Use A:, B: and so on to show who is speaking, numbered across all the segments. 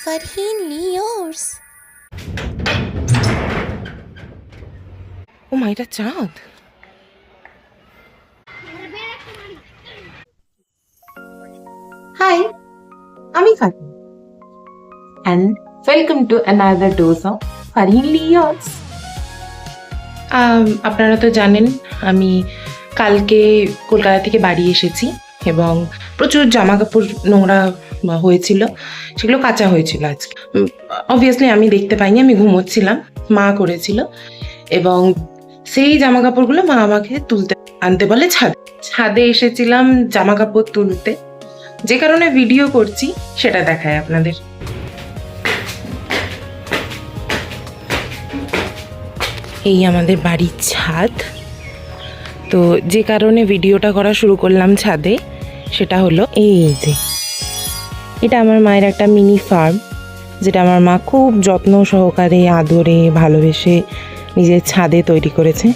A: Farhinly yours.
B: ও মা, এটা চাঁদ। হাই, আমি Farhin and welcome to another dose of Farhinly yours. আপনারা তো জানেন আমি কালকে কলকাতা থেকে বাড়ি এসেছি এবং প্রচুর জামা কাপড় নোংরা হয়েছিল, সেগুলো কাচা হয়েছিল আজকে। অবভিয়াসলি আমি দেখতে পাইনি, আমি ঘুমোচ্ছিলাম, মা করেছিল এবং সেই জামা কাপড়গুলো মা আমাকে আনতে বলে ছাদে এসেছিলাম জামা কাপড় তুলতে, যে কারণে ভিডিও করছি সেটা দেখায় আপনাদের। এই আমাদের বাড়ির ছাদ, তো যে কারণে ভিডিওটা করা শুরু করলাম ছাদে সেটা হলো এই যে এটা আমার মায়ের একটা মিনি ফার্ম, যেটা আমার মা খুব যত্ন সহকারে আদরে ভালোবেসে নিজের ছাদে তৈরি করেছে।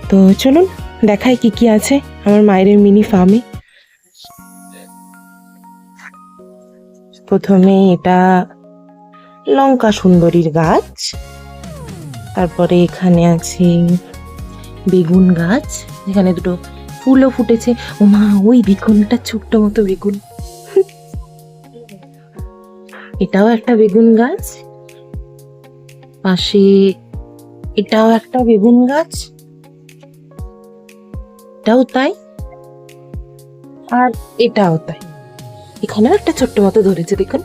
B: তো চলুন দেখাই কি কি আছে আমার মায়ের মিনি ফার্মে। প্রথমে এটা লঙ্কা সুন্দরীর গাছ, তারপরে এখানে আছে বেগুন গাছ, এখানে দুটো ফুলও ফুটেছে। ও মা, ওই বেগুনটা ছোট্ট মতো বেগুন। এটাও একটা বেগুন গাছ, পাশে এটাও একটা বেগুন গাছ, এটাও তাই, আর এটাও তাই। এখানেও একটা ছোট্ট মতো ধরেছে, দেখুন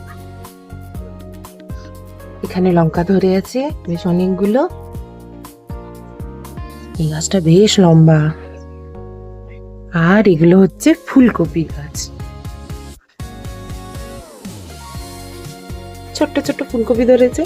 B: এখানে লঙ্কা ধরে আছে বেশ অনেকগুলো। এই গাছটা বেশ লম্বা, আর এগুলো হচ্ছে ফুলকপি গাছ, ছোট্ট ছোট্ট ফুলকপি ধরেছে।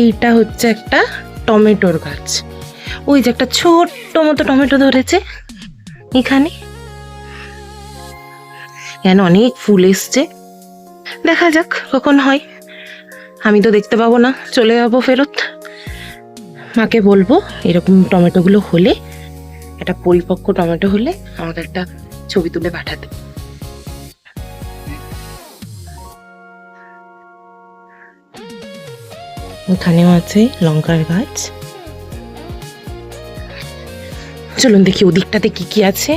B: এইটা হচ্ছে একটা টমেটোর গাছ, ওই যে একটা ছোট্ট মতো টমেটো ধরেছে এখানে, কেন অনেক ফুল এসছে, দেখা যাক কখন হয়। আমি তো দেখতে পাবো না, চলে যাবো ফেরত। মাকে বলবো এরকম টমেটোগুলো হলে, একটা পরিপক্ক টমেটো হলে আমাকে একটা ছবি তুলে পাঠাতে। এখানেও আছে লঙ্কার গাছ। চলুন দেখি ওদিকটাতে কি কি আছে।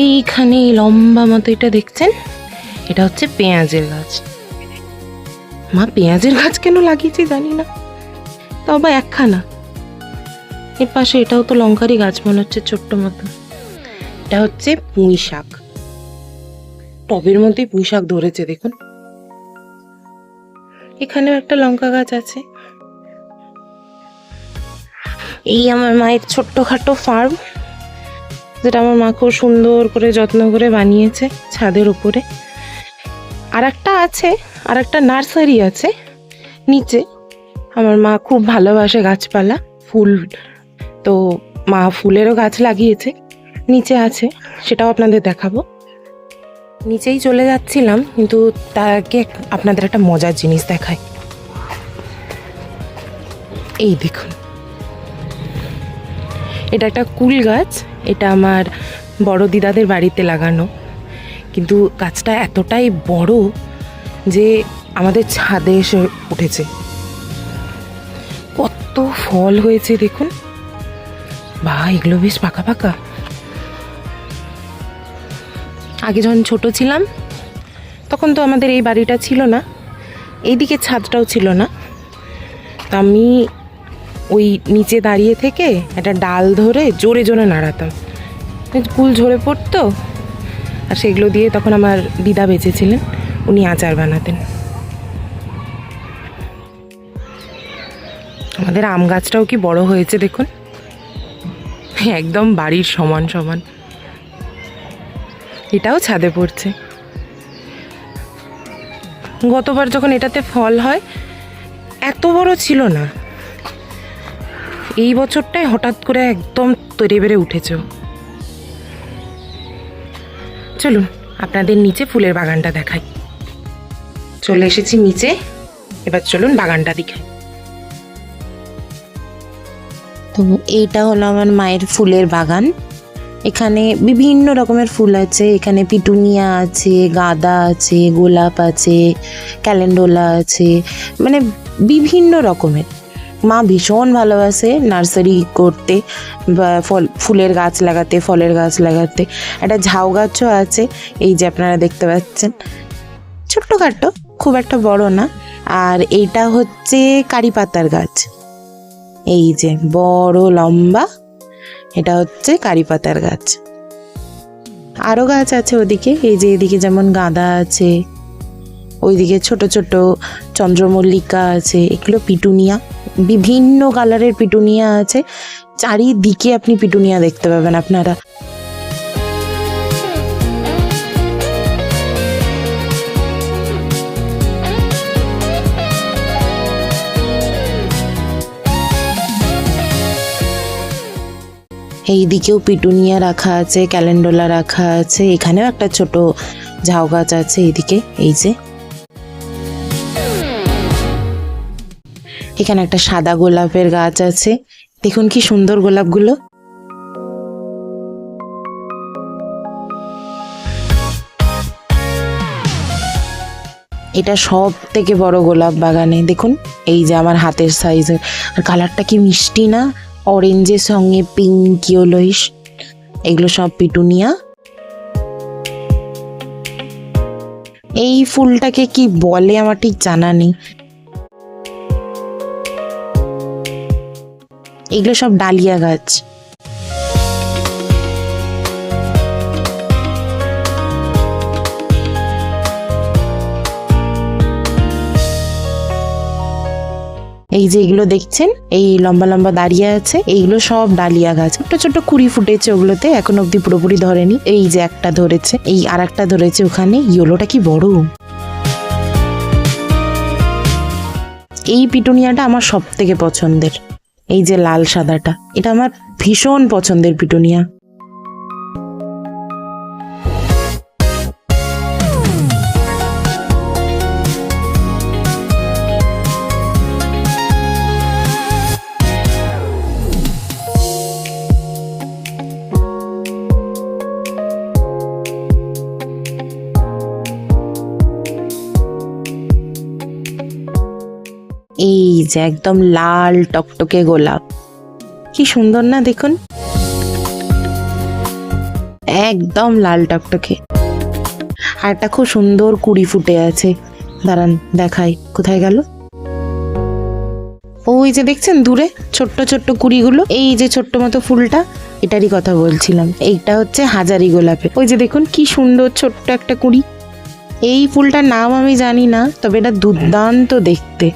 B: এইখানে লম্বা মতো এটা দেখছেন, এটা হচ্ছে পেঁয়াজের গাছ। মা পেঁয়াজের গাছ কেন লাগিয়েছে জানি না, তবে একখানা। এর পাশে এটাও তো লঙ্কারই গাছ মনে হচ্ছে, ছোট্ট মতো। এটা হচ্ছে পুঁই শাক, টবের মধ্যেই পুঁই শাক ধরেছে দেখুন। এখানেও একটা লঙ্কা গাছ আছে। এই আমার মায়ের ছোট্টখাটো ফার্ম, যেটা আমার মা খুব সুন্দর করে যত্ন করে বানিয়েছে ছাদের উপরে। আর একটা আছে, আর একটা নার্সারি আছে নিচে। আমার মা খুব ভালোবাসে গাছপালা, ফুল, তো মা ফুলেরও গাছ লাগিয়েছে নিচে আছে, সেটাও আপনাদের দেখাবো। নিচেই চলে যাচ্ছিলাম, কিন্তু তার আগে আপনাদের একটা মজার জিনিস দেখাই। এই দেখুন, এটা একটা কুল গাছ, এটা আমার বড় দিদাদের বাড়িতে লাগানো, কিন্তু গাছটা এতটাই বড় যে আমাদের ছাদে এসে উঠেছে। কত ফল হয়েছে দেখুন, বা এগুলো বেশ পাকা পাকা। আগে যখন ছোট ছিলাম তখন তো আমাদের এই বাড়িটা ছিল না, এইদিকে ছাদটাও ছিল না, তা আমি ওই নিচে দাঁড়িয়ে থেকে একটা ডাল ধরে জোরে জোরে নাড়াতাম, কুল ঝরে পড়তো, আর সেগুলো দিয়ে তখন আমার দিদা বেঁচেছিলেন, উনি আচার বানাতেন। আমাদের আম গাছটাও কি বড় হয়েছে দেখুন, একদম বাড়ির সমান সমান। এটাও ছাদে পড়ছে। গতবার যখন এটাতে ফল হয় এত বড় ছিল না, এই বছরটাই হঠাৎ করে একদম তরে বেড়ে উঠেছে। চলুন আপনাদের নিচে ফুলের বাগানটা দেখাই। চলে এসেছি নিচে, এবার চলুন বাগানটা দেখাই। তো এইটা হলো আমার মায়ের ফুলের বাগান। এখানে বিভিন্ন রকমের ফুল আছে। এখানে পিটুনিয়া আছে, গাঁদা আছে, গোলাপ আছে, ক্যালেন্ডুলা আছে, মানে বিভিন্ন রকমের। মা ভীষণ ভালোবাসে নার্সারি করতে বা ফুলের গাছ লাগাতে, ফলের গাছ লাগাতে। একটা ঝাউ গাছও আছে, এই যে আপনারা দেখতে পাচ্ছেন, ছোট্টখাট্টো, খুব একটা বড় না। আর এইটা হচ্ছে কারি পাতার গাছ, এই যে বড় লম্বা, এটা হচ্ছে কারি পাতার গাছ। আরও গাছ আছে ওদিকে, এই যে এদিকে যেমন গাঁদা আছে, ওইদিকে ছোট ছোট চন্দ্রমল্লিকা আছে, এগুলো পিটুনিয়া, বিভিন্ন কালারের পিটুনিয়া আছে। চারিদিকে আপনি পিটুনিয়া দেখতে পাবেন আপনারা। এই দিকেও পিটুনিয়া রাখা আছে, ক্যালেন্ডুলা রাখা আছে, এখানেও একটা ছোট ঝাউ গাছ আছে এইদিকে, এই যে এখানে একটা সাদা গোলাপের গাছ আছে, দেখুন কি সুন্দর গোলাপগুলো। এটা সব থেকে বড় গোলাপ বাগানে, দেখুন এই যে আমার হাতের সাইজের, আর কালারটা কি মিষ্টি না, অরেঞ্জের সঙ্গে পিঙ্ক ইয়েলোইশ, এগুলো সব পিটুনিয়া। এই ফুলটাকে কি বলে আমার ঠিক জানা নেই, এগুলো সব ডালিয়া গাছ। এই যে এগুলো দেখছেন, এই লম্বা লম্বা দাঁড়িয়ে আছে, এইগুলো সব ডালিয়া গাছ। ছোট ছোট কুড়ি ফুটেছে ওগুলোতে, এখন অব্দি পুরোপুরি ধরেনি। এই যে একটা ধরেছে, এই আর একটা ধরেছে ওখানে, ইয়েলোটা কি বড়। এই পিটুনিয়াটা আমার সব থেকে পছন্দের, এই যে লাল সাদাটা, এটা আমার ভীষণ পছন্দের পিটুনিয়া। এই যে একদম লাল টকটকে গোলাপ, কি সুন্দর না, দেখুন একদম লাল টকটকে। আর একটা খুব সুন্দর কুড়ি ফুটে আছে, দাঁড়ান দেখাই, কোথায় গেল, ওই যে দেখছেন দূরে ছোট্ট ছোট্ট কুড়িগুলো, এই যে ছোট্ট মতো ফুলটা, এটারই কথা বলছিলাম। এইটা হচ্ছে হাজারি গোলাপে, ওই যে দেখুন কি সুন্দর ছোট্ট একটা কুড়ি। এই ফুলটার নাম আমি জানি না, তবে এটা দুর্দান্ত দেখতে।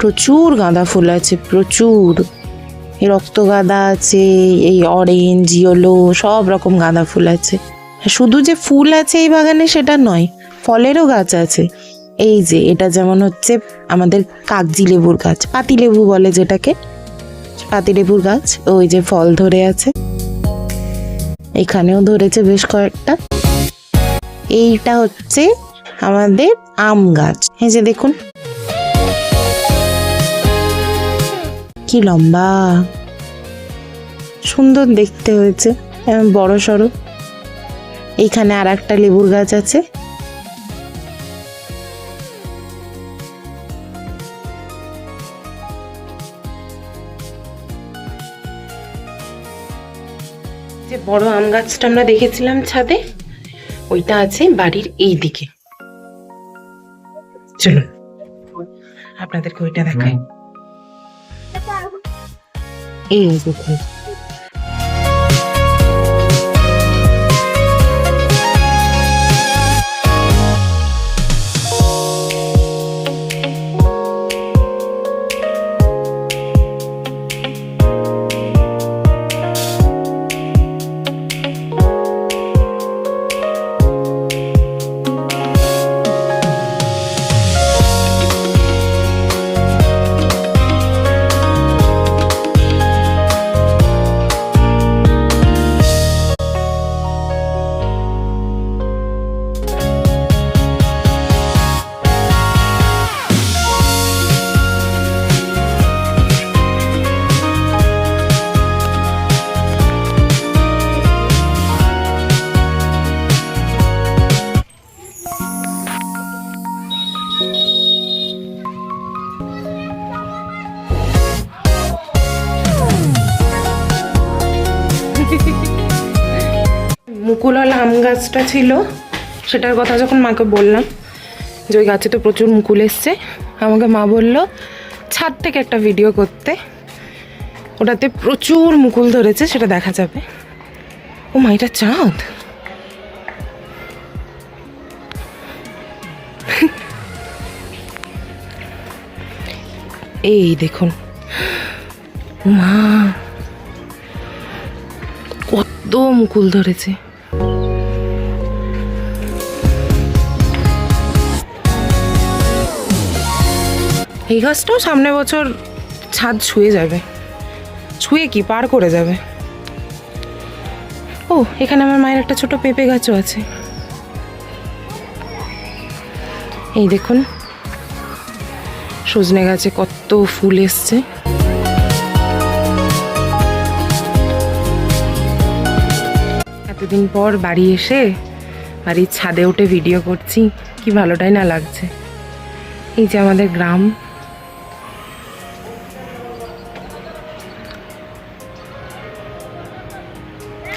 B: প্রচুর গাঁদা ফুল আছে, প্রচুর। এই রক্ত গাঁদা আছে, এই অরেঞ্জ ইয়েলো সব রকম গাঁদা ফুল আছে। শুধু যে ফুল আছে এই বাগানে সেটা নয়, ফলেরও গাছ আছে। এই যে এটা যেমন হচ্ছে আমাদের কাগজি লেবুর গাছ, পাতি লেবু বলে যেটাকে, পাতি লেবুর গাছ, ওই যে ফল ধরে আছে, এখানেও ধরেছে বেশ কয়েকটা। এইটা হচ্ছে আমাদের আম গাছ, এই যে দেখুন কি লম্বা, সুন্দর দেখতে হয়েছে, বড় সড়ো। এইখানে আর একটা লেবুর গাছ আছে। যে বড় আম গাছটা আমরা দেখেছিলাম ছাদে, ওইটা আছে বাড়ির এই দিকে। চলুন আপনাদেরকে ওইটা দেখাই। এই দেখুন, গাছটা ছিল, সেটার কথা যখন মাকে বললাম যে ওই গাছে তো প্রচুর মুকুল এসছে, আমাকে মা বলল ছাদ থেকে একটা ভিডিও করতে, ওটাতে প্রচুর মুকুল ধরেছে, সেটা দেখা যাবে। ও মা, এটা চাঁদ! এই দেখুন মা, কত মুকুল ধরেছে। এই গাছটাও সামনে বছর ছাদ ছুঁয়ে যাবে, ছুঁয়ে কি পার করে যাবে। ও, এখানে আমার মায়ের একটা ছোট পেঁপে গাছও আছে। এই দেখুন সজনে গাছে কত ফুল এসছে। এতদিন পর বাড়ি এসে বাড়ির ছাদে উঠে ভিডিও করছি, কি ভালোটাই না লাগছে। এই যে আমাদের গ্রাম,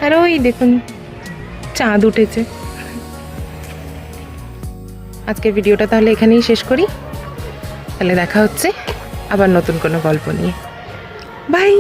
B: আর ওই দেখুন চাঁদ উঠেছে। আজকের ভিডিওটা তাহলে এখানেই শেষ করি, তাহলে দেখা হচ্ছে আবার নতুন কোনো গল্প নিয়ে। বাই।